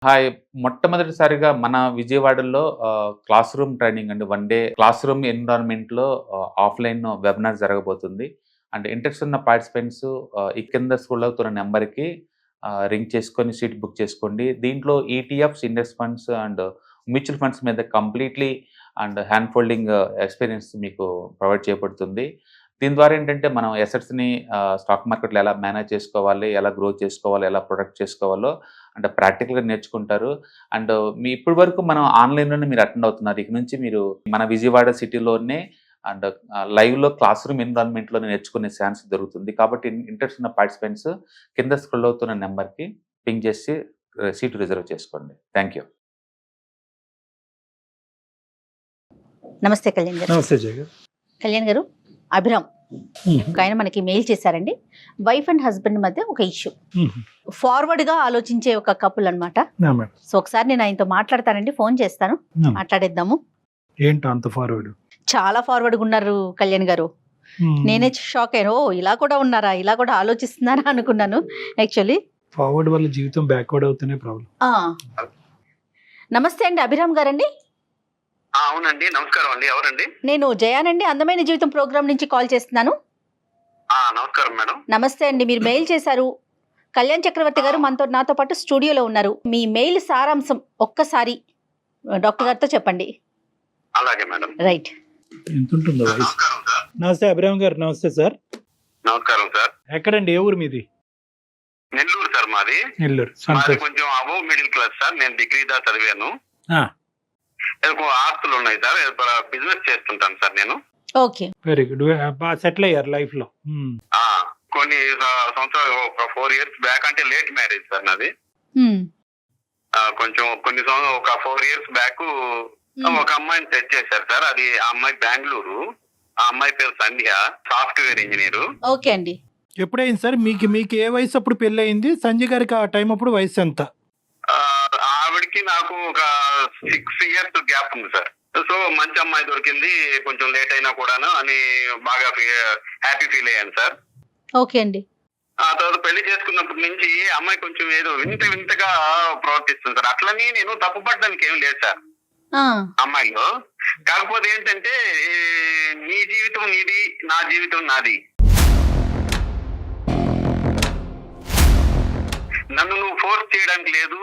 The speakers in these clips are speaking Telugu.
హాయ్. మొట్టమొదటిసారిగా మన విజయవాడలో క్లాస్ రూమ్ ట్రైనింగ్ అండి. 1 డే క్లాస్ రూమ్ ఎన్విరాన్మెంట్‌లో ఆఫ్‌లైన్ వెబినార్ జరగబోతుంది. అండ్ ఇంట్రెస్ట్ ఉన్న పార్టిసిపెంట్స్ ఈ కింద స్క్రోల్ అవుతున్న నంబర్‌కి రింగ్ చేసుకొని సీట్ బుక్ చేసుకోండి. దీంట్లో ETFs, index funds and mutual funds మీద completely and hand folding experience మీకు ప్రొవైడ్ చేయబడుతుంది. దీని ద్వారా ఏంటంటే మనం అసెట్స్‌ని స్టాక్ మార్కెట్‌లో ఎలా మేనేజ్ చేసుకోవాలి, ఎలా గ్రో చేసుకోవాలి, ఎలా ప్రొటెక్ట్ చేసుకోవాలో అంటే ప్రాక్టికల్‌గా నేర్చుకుంటారు. అండ్ ఇప్పటి వరకు మనం ఆన్‌లైన్‌లోనే మీరు అటెండ్ అవుతున్నారు. ఇక నుంచి మీరు మన విజయవాడ సిటీలోనే అండ్ లైవ్‌లో క్లాస్ రూమ్ ఎన్విరాన్మెంట్‌లో నేర్చుకునే ఛాన్స్ దొరుకుతుంది. కాబట్టి ఇంట్రెస్ట్ ఉన్న పార్టిసిపెంట్స్ కింద స్క్రోల్ అవుతున్న నంబర్‌కి పింగ్ చేసి సీట్ రిజర్వ్ చేసుకోండి. Thank you. నమస్తే కళ్యాణ్ గారు. నమస్తే జయ గారు. కళ్యాణ్ గారు, అభిరామ్ ఒక ఆయన మనకి మెయిల్ చేశారండి. వైఫ్ అండ్ హస్బెండ్ మధ్య ఒక ఇష్యూ, ఫార్వర్డ్ గా ఆలోచించే ఒక కపుల్ అన్నమాట. సో ఒకసారి నేను ఆయనతో మాట్లాడతానండి, ఫోన్ చేస్తాను, మాట్లాడేద్దాము. ఏంటి అంత ఫార్వర్డ్? చాలా ఫార్వర్డ్ గా ఉన్నారు కళ్యాణ్ గారు. నేనే షాక్ అయ్యాను. ఓ ఇలా కూడా ఉన్నారా, ఇలా కూడా ఆలోచిస్తున్నారా అనుకున్నాను యాక్చువల్లీ. ఫార్వర్డ్ వల్ల జీవితం బ్యాక్వర్డ్ అవుతూనే ప్రాబ్లం. నమస్తే అండి, అభిరామ్ గారండి. అవునండి, నమస్కారం అండి. ఎవరండి? నేను జయానండి, అందమైన జీవితం ప్రోగ్రామ్ నుంచి కాల్ చేస్తున్నాను. నమస్కారం మేడం. నమస్తే అండి, మీరు మెయిల్ చేశారు. కళ్యాణ్ చక్రవర్తి గారు నాతో పాటు స్టూడియోలో ఉన్నారు. మీ మెయిల్ సారాంశం ఒక్కసారి డాక్టర్ గారితో చెప్పండి. అలాగే మేడం. రైట్. ఎంత ఉంటుందో వయసు? నమస్కారం సార్. నమస్తే అభిరామ్ గారు. నమస్తే సార్. నమస్కారం సార్. ఎక్కడండి, ఏ ఊరు మీది? నెల్లూరు సార్ మాది. నెల్లూరు. మాది కొంచెం అబోవ్ మిడిల్ క్లాస్ సార్. నేను డిగ్రీ దా చదివాను. ఆస్తులు ఉన్నాయి సార్. బిజినెస్ చేస్తుంటాను సార్ నేను. Okay, very good. బాగా సెటిల్ అయ్యారు లైఫ్ లో. కొన్ని సంవత్సరాలు, ఒక 4 years బ్యాక్, అంటే లేట్ మ్యారేజ్ సార్ నాది. కొంచెం కొన్ని సంవత్సరాలు, ఒక 4 years బ్యాక్ ఒక అమ్మాయిని సెట్ చేశారు సార్. అది ఆ అమ్మాయి బెంగళూరు. ఆ అమ్మాయి పేరు సంధ్య, సాఫ్ట్వేర్ ఇంజనీర్. ఓకే అండి. ఎప్పుడైంది సార్ మీకు ఏ వయసు అప్పుడు పెళ్లి అయింది? సంజయ్ గారికి ఆ టైం అప్పుడు వయసు ఎంత? ఆవిడకి నాకు ఒక 6 years గ్యాప్ ఉంది సార్. సో మంచి అమ్మాయి దొరికింది, కొంచెం లేట్ అయినా కూడాను అని బాగా హ్యాపీ ఫీల్ అయ్యాను సార్. ఓకే అండి. ఆ తర్వాత పెళ్లి చేసుకున్నప్పటి నుంచి అమ్మాయి కొంచెం ఏదో వింతగా ప్రవర్తిస్తుంది సార్. అట్లని నేను తప్పు పడడానికి ఏం లేదు సార్ అమ్మాయిలో. కాకపోతే ఏంటంటే, నీ జీవితం నీది, నా జీవితం నాది. నన్ను నువ్వు ఫోర్స్ చేయడానికి లేదు,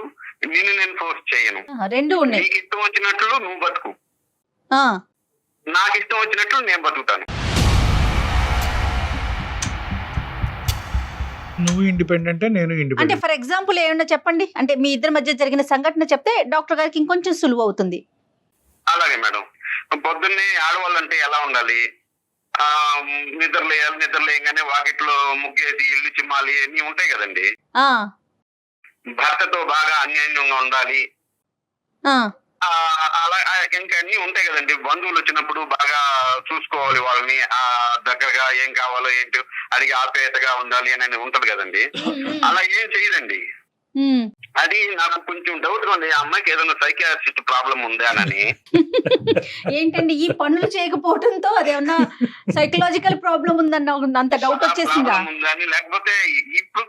నిన్ను నేను ఫోర్స్ చేయను. రెండు ఉన్నాయి. నీకు ఇష్టం వచ్చినట్లు నువ్వు బతుకు, ఆ, నాకు ఇష్టం వచ్చినట్లు నేను బతుకుతాను. నువ్వు ఇండిపెండెంట్, నేను అంటే ఇండిపెండెంట్. ఫర్ ఎగ్జాంపుల్ ఏమన్నా చెప్పండి, అంటే మీ ఇద్దరి మధ్య జరిగిన సంఘటన చెప్తే డాక్టర్ గారికి ఇంకొంచెం సులువు అవుతుంది. అలాగే మేడం. పొద్దున్నే ఆడవాళ్ళంటే ఎలా ఉండాలి? నిద్రలేయగానే వాకిట్లో ముగ్గేసి ఇల్లు చిమ్మాలి, అన్ని ఉంటాయి కదండి. భర్తతో బాగా అన్యోన్యంగా ఉండాలి. అలా ఇంకా అన్ని ఉంటాయి కదండి. బంధువులు వచ్చినప్పుడు బాగా చూసుకోవాలి వాళ్ళని, దగ్గరగా ఏం కావాలో ఏంటో అడిగి ఆప్యాయతగా ఉండాలి అని ఉంటది కదండి. అలా ఏం చేయదండి. అది నాకు కొంచెం డౌట్ ఉంది, ఆ అమ్మాయికి ఏదైనా సైకియాట్రిస్ట్ ప్రాబ్లం ఉందా అని. ఏంటండి ఈ పనులు చేయకపోవడంతో అదేమన్నా సైకలాజికల్ ప్రాబ్లం ఉందన్న అంత డౌట్ వచ్చేసిందా? ఉందని, లేకపోతే ఇప్పుడు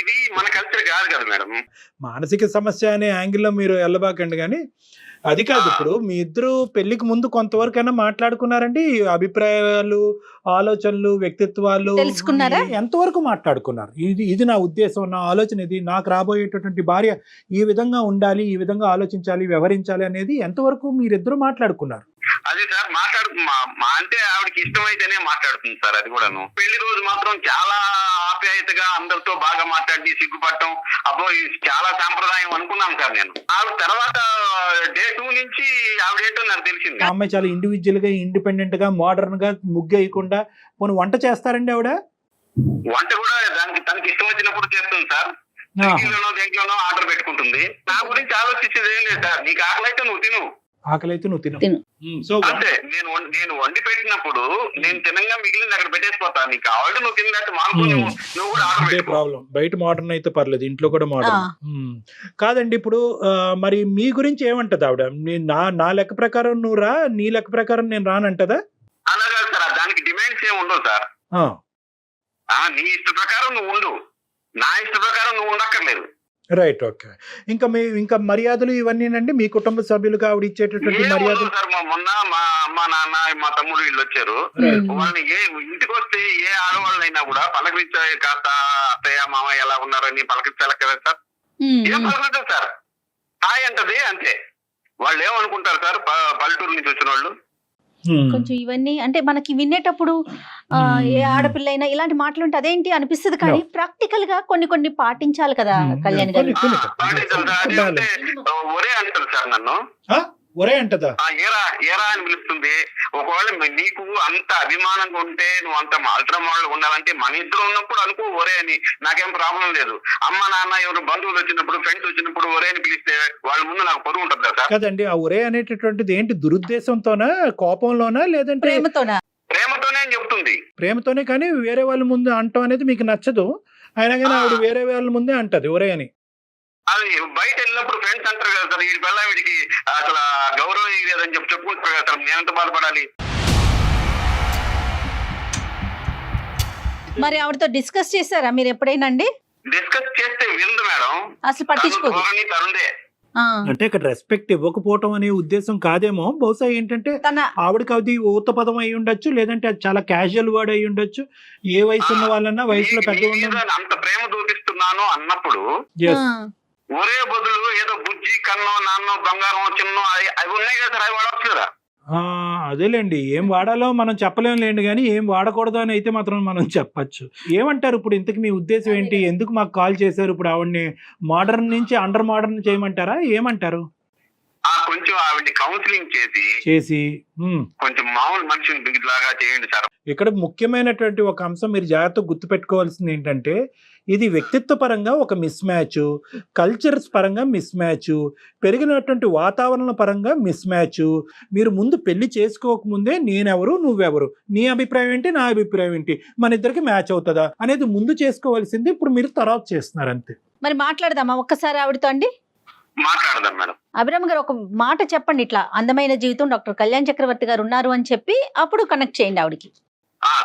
ఇది మన కల్చర్ కాదు కదా మేడం. మానసిక సమస్య అనే యాంగిల్లో మీరు వెళ్ళబాకండి. కానీ అది కాదు. ఇప్పుడు మీ ఇద్దరు పెళ్లికి ముందు కొంతవరకైనా మాట్లాడుకున్నారండి? అభిప్రాయాలు, ఆలోచనలు, వ్యక్తిత్వాలు తెలుసుకున్నారా? ఎంతవరకు మాట్లాడుకున్నారు? ఇది నా ఉద్దేశం, నా ఆలోచన ఇది, నాకు రాబోయేటటువంటి భార్య ఈ విధంగా ఉండాలి, ఈ విధంగా ఆలోచించాలి, వ్యవహరించాలి అనేది ఎంతవరకు మీరిద్దరు మాట్లాడుకున్నారు? అది సార్ అంటే ఆవిడకి ఇష్టమైతేనే మాట్లాడుతుంది సార్. అది కూడాను పెళ్లి రోజు మాత్రం చాలా ఆప్యాయతగా అందరితో బాగా మాట్లాడి సిగ్గుపడటం, అబ్బో చాలా సాంప్రదాయం అనుకున్నాను సార్ నేను. ఆవిడ తర్వాత డే 2 నుంచి ఆవిడేంటో నాకు తెలిసింది. ఆ అమ్మాయి చాలా ఇండివిజువల్ గా, ఇండిపెండెంట్ గా, మోడర్న్ గా, ముగ్గేయకుండా పోనీ వంట చేస్తారండి ఆవిడ? వంట కూడా తనకి ఇష్టం వచ్చినప్పుడు చేస్తుంది సార్. దేంట్లోనో ఆర్డర్ పెట్టుకుంటుంది. నా గురించి ఆలోచించేది ఏం లేదు సార్. నీకు ఆకలి అయితే నువ్వు తిను, ఆకలైతే నువ్వు తిను. సో అంటే నేను వండి పెట్టినప్పుడు నేను తినంగా మిగిలింది అక్కడ పెట్టేసిపోతాను. నీకు ఆల్రెడీ నువ్వు తిన్నట్టు మానుకుని నువ్వు కూడా ఆర్డర్ అదే ప్రాబ్లం. బయట మోడర్న్ అయితే పర్లేదు, ఇంట్లో కూడా మోడర్న్ కాదండి. ఇప్పుడు మరి మీ గురించి ఏమంటది ఆవిడ? నా లెక్క ప్రకారం నువ్వు రా, నీ లెక్క ప్రకారం నేను రానంటదా? అలాగా సార్, దానికి డిమాండ్స్ ఏమి ఉండవు సార్. నీ ఇష్ట ప్రకారం నువ్వు ఉండు, నా ఇష్ట ప్రకారం నువ్వు ఉండక్కర్లేదు. Right, okay. ఇంకా మర్యాదలు ఇవన్నీనండి మీ కుటుంబ సభ్యులుగా ఆవిడ ఇచ్చేటటువంటి మర్యాదలు? సార్ మొన్న మా అమ్మ నాన్న మా తమ్ముడు వీళ్ళు వచ్చారు. వాళ్ళని ఇంటికి వస్తే ఏ ఆడవాళ్ళైనా కూడా పలకరించే కాస్త అత్తయ్య మామ ఎలా ఉన్నారని పలకరించాలి కదా సార్. ఏం పలకరించారు సార్, హాయ్ అంటది అంతే. వాళ్ళు ఏమనుకుంటారు సార్ పల్లెటూరు నుంచి వచ్చిన వాళ్ళు? కొంచెం ఇవన్నీ అంటే మనకి వినేటప్పుడు ఏ ఆడపిల్ల అయినా ఇలాంటి మాటలు ఉంటే అదేంటి అనిపిస్తుంది, కానీ ప్రాక్టికల్ గా కొన్ని పాటించాలి కదా కళ్యాణ్ గారు. ఒరే అంటారు సార్ నన్ను, ఒరే అంటదా? ఏరా అని పిలుస్తుంది. ఒకవేళ నీకు అంత అభిమానంగా ఉంటే నువ్వు అంత అల్ట్రా మోడల్ ఉండాలంటే మన ఇద్దరు ఉన్నప్పుడు అనుకో ఒరే అని, నాకేం ప్రాబ్లం లేదు. అమ్మ నాన్న ఎవరు బంధువులు వచ్చినప్పుడు ఫ్రెండ్స్ వచ్చినప్పుడు ఒరే అని పిలిస్తే వాళ్ళ ముందు నాకు పొరుగు ఉంటుంది సార్. కదండి, ఆ ఒరే అనేటటువంటిది ఏంటి, దురుద్దేశంతోనా, కోపంలోనా, లేదంటే ప్రేమతోనే అని చెప్తుంది. ప్రేమతోనే, కానీ వేరే వాళ్ళ ముందు అంటాం అనేది మీకు నచ్చదు. అయినా కానీ ఆవిడ వేరే వాళ్ళ ముందే అంటది ఒరే అని. అది బయట వెళ్ళినప్పుడు ఫ్రెండ్స్ అంటారు కదా సార్, వీడి వల్ల వీడికి అసలు గౌరవం లేదని చెప్పుకుంటారు కదా సార్, నేనంత బాధపడాలి. మరి ఆవిడతో డిస్కస్ చేశారా మీరు ఎప్పుడైనా అండి? డిస్కస్ చేస్తే విందు మేడం, అసలు పట్టించుకోదు. తరుందే అంటే ఇక్కడ రెస్పెక్ట్ ఇవ్వకపోవటం అనే ఉద్దేశం కాదేమో. బహుశా ఏంటంటే ఆవిడకి అది ఊత పదం అయి ఉండొచ్చు, లేదంటే అది చాలా క్యాజువల్ వర్డ్ అయి ఉండొచ్చు. ఏ వయసు ఉన్న వాళ్ళన్నా వయసులో పెద్ద అంత ప్రేమ చూపిస్తున్నాను అన్నప్పుడు ఒరే బదులు ఏదో బుజ్జి కన్నో నాన్నో బంగారం చిన్నో అవి ఉన్నాయి కదా సార్, అవి వాడవచ్చు కదా. అదేలేండి, ఏం వాడాలో మనం చెప్పలేం లేండి, కానీ ఏం వాడకూడదు అని అయితే మాత్రం మనం చెప్పచ్చు. ఏమంటారు ఇప్పుడు, ఇంతకు మీ ఉద్దేశం ఏంటి, ఎందుకు మాకు కాల్ చేశారు? ఇప్పుడు ఆవిడ్ని మోడర్న్ నుంచి అండర్ మోడర్న్ చేయమంటారా, ఏమంటారు? కొంచెం ఆవిడ్ని కౌన్సిలింగ్ చేసి కొంచెం మామూలు మనిషిని లాగా చేయండి సార్. ఇక్కడ ముఖ్యమైనటువంటి ఒక అంశం మీరు జాగ్రత్తగా గుర్తుపెట్టుకోవాల్సింది ఏంటంటే, ఇది వ్యక్తిత్వ పరంగా ఒక మిస్ మ్యాచ్, కల్చర్స్ పరంగా మిస్ మ్యాచ్, పెరిగినటువంటి వాతావరణ పరంగా మిస్ మ్యాచ్. మీరు ముందు పెళ్లి చేసుకోకముందే నేనెవరు నువ్వెవరు, నీ అభిప్రాయం ఏంటి నా అభిప్రాయం ఏంటి, మన ఇద్దరికి మ్యాచ్ అవుతుందా అనేది ముందు చేసుకోవాల్సింది. ఇప్పుడు మీరు తర్వాత చేస్తున్నారు అంతే. మరి మాట్లాడదామా ఒక్కసారి ఆవిడతో అండి? మాట్లాడదాం మేడం. అభిరామ్ గారు ఒక మాట చెప్పండి, ఇట్లా అందమైన జీవితం డాక్టర్ కళ్యాణ్ చక్రవర్తి గారు ఉన్నారు అని చెప్పి అప్పుడు కనెక్ట్ చేయండి ఆవిడకి.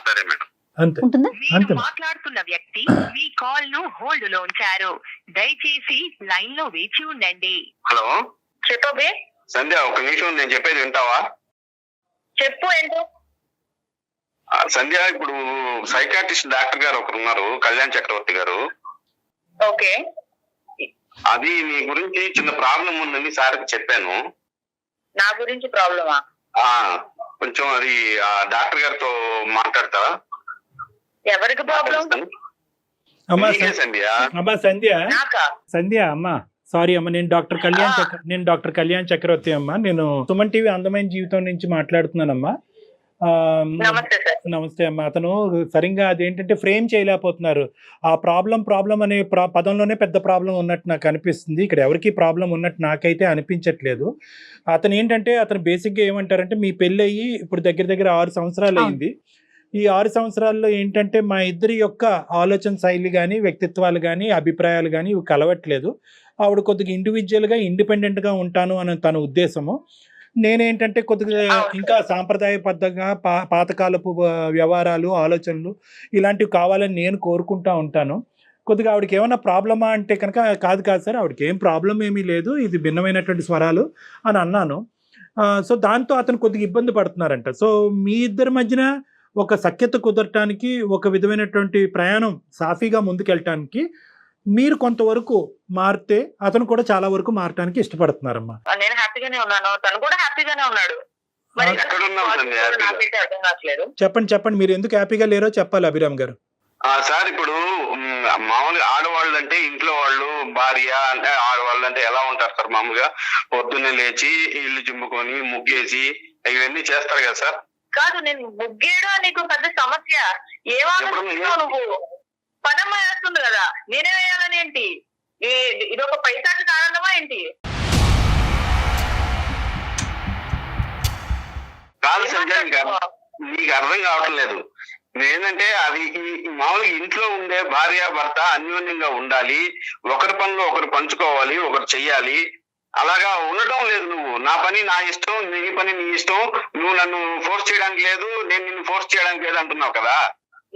సరే మేడం, అంతే ఉంటుందా? అంతే. మాట్లాడుతున్న వ్యక్తి మీ కాల్ ను హోల్డ్ లో ఉంచారు, దయచేసి లైన్ లో వేచి ఉండండి. హలో చెప్పబే సంధ్య, ఒక నిమిషం నేను చెప్పేది వింటావా? చెప్పు. ఏంటో సంధ్య, ఇప్పుడు సైకాట్రిస్ట్ డాక్టర్ గారు ఒకరు ఉన్నారు, కళ్యాణ్ చక్రవర్తి గారు. ఓకే, అది మీ గురించి చిన్న ప్రాబ్లం ఉందని సార్కి చెప్పాను. నా గురించి ప్రాబ్లమా? కొంచెం అది డాక్టర్ గారితో మాట్లాడతారా? ఎవరికి ప్రాబ్లం? సంధ్య అమ్మా, సారీ అమ్మ, నేను డాక్టర్ కళ్యాణ్ చక్రవర్తి అమ్మా. నేను సుమన్ టీవీ అందమైన జీవితం నుంచి మాట్లాడుతున్నానమ్మా. నమస్తే అమ్మా. అతను సరిగ్గా అదేంటంటే ఫ్రేమ్ చేయలేకపోతున్నారు. ఆ ప్రాబ్లం అనే పదంలోనే పెద్ద ప్రాబ్లం ఉన్నట్టు నాకు అనిపిస్తుంది. ఇక్కడ ఎవరికి ప్రాబ్లం ఉన్నట్టు నాకైతే అనిపించట్లేదు. అతను ఏంటంటే, అతను బేసిక్గా ఏమంటారంటే, మీ పెళ్ళి అయ్యి ఇప్పుడు దగ్గర 6 సంవత్సరాలు అయింది. ఈ 6 సంవత్సరాల్లో ఏంటంటే మా ఇద్దరి యొక్క ఆలోచన శైలి కానీ, వ్యక్తిత్వాలు కానీ, అభిప్రాయాలు కానీ ఇవి కలవట్లేదు. ఆవిడ కొద్దిగా ఇండివిజువల్గా ఇండిపెండెంట్గా ఉంటాను అని తన ఉద్దేశము. నేనేంటంటే కొద్దిగా ఇంకా సాంప్రదాయబద్ధంగా పాతకాలపు వ్యవహారాలు, ఆలోచనలు ఇలాంటివి కావాలని నేను కోరుకుంటా ఉంటాను. కొద్దిగా ఆవిడకి ఏమైనా ప్రాబ్లమా అంటే కనుక కాదు సార్, ఆవిడకి ఏం ప్రాబ్లం ఏమీ లేదు, ఇది భిన్నమైనటువంటి స్వరాలు అని అన్నాను. సో దాంతో అతను కొద్దిగా ఇబ్బంది పడుతున్నారంట. సో మీ ఇద్దరి మధ్యన ఒక సఖ్యత కుదరటానికి, ఒక విధమైనటువంటి ప్రయాణం సాఫీగా ముందుకెళ్ళటానికి మీరు కొంతవరకు మారితే అతను కూడా చాలా వరకు మారటానికి ఇష్టపడుతున్నారమ్మా. నేను హ్యాపీగానే ఉన్నాను, తను కూడా హ్యాపీగానే ఉన్నాడు. చెప్పండి, మీరు ఎందుకు హ్యాపీగా లేరో చెప్పాలి అభిరామ్ గారు. సార్, ఇప్పుడు మామూలుగా ఆడవాళ్ళు అంటే ఇంట్లో వాళ్ళు, భార్య అంటే ఆడవాళ్ళు అంటే ఎలా ఉంటారు సార్? మామూలుగా పొద్దున్నే లేచి ఇల్లు జిమ్ముకొని ముగ్గేసి ఇవన్నీ చేస్తారు కదా సార్. కాదు, నేను ముగ్గేయడం నీకు పెద్ద సమస్య. ఏమనుకుంటున్నావు నువ్వు? పనమ్మ వేస్తుంది కదా, నేనే వేయాలని ఏంటి? ఇది ఒక పైసాకి కారణమా ఏంటి? కాదు సంజయ్, నీకు అర్థం కావట్లేదు. ఏంటంటే అది మామూలుగా ఇంట్లో ఉండే భార్య భర్త అన్యోన్యంగా ఉండాలి, ఒకరి పనిలో ఒకరు పంచుకోవాలి, ఒకరు చెయ్యాలి. అలాగా ఉండటం లేదు. నువ్వు నా పని నా ఇష్టం, నీ పని నీ ఇష్టం, నువ్వు నన్ను ఫోర్స్ చేయడానికి లేదు, నేను నిన్ను ఫోర్స్ చేయడానికి లేదు అంటున్నావు కదా.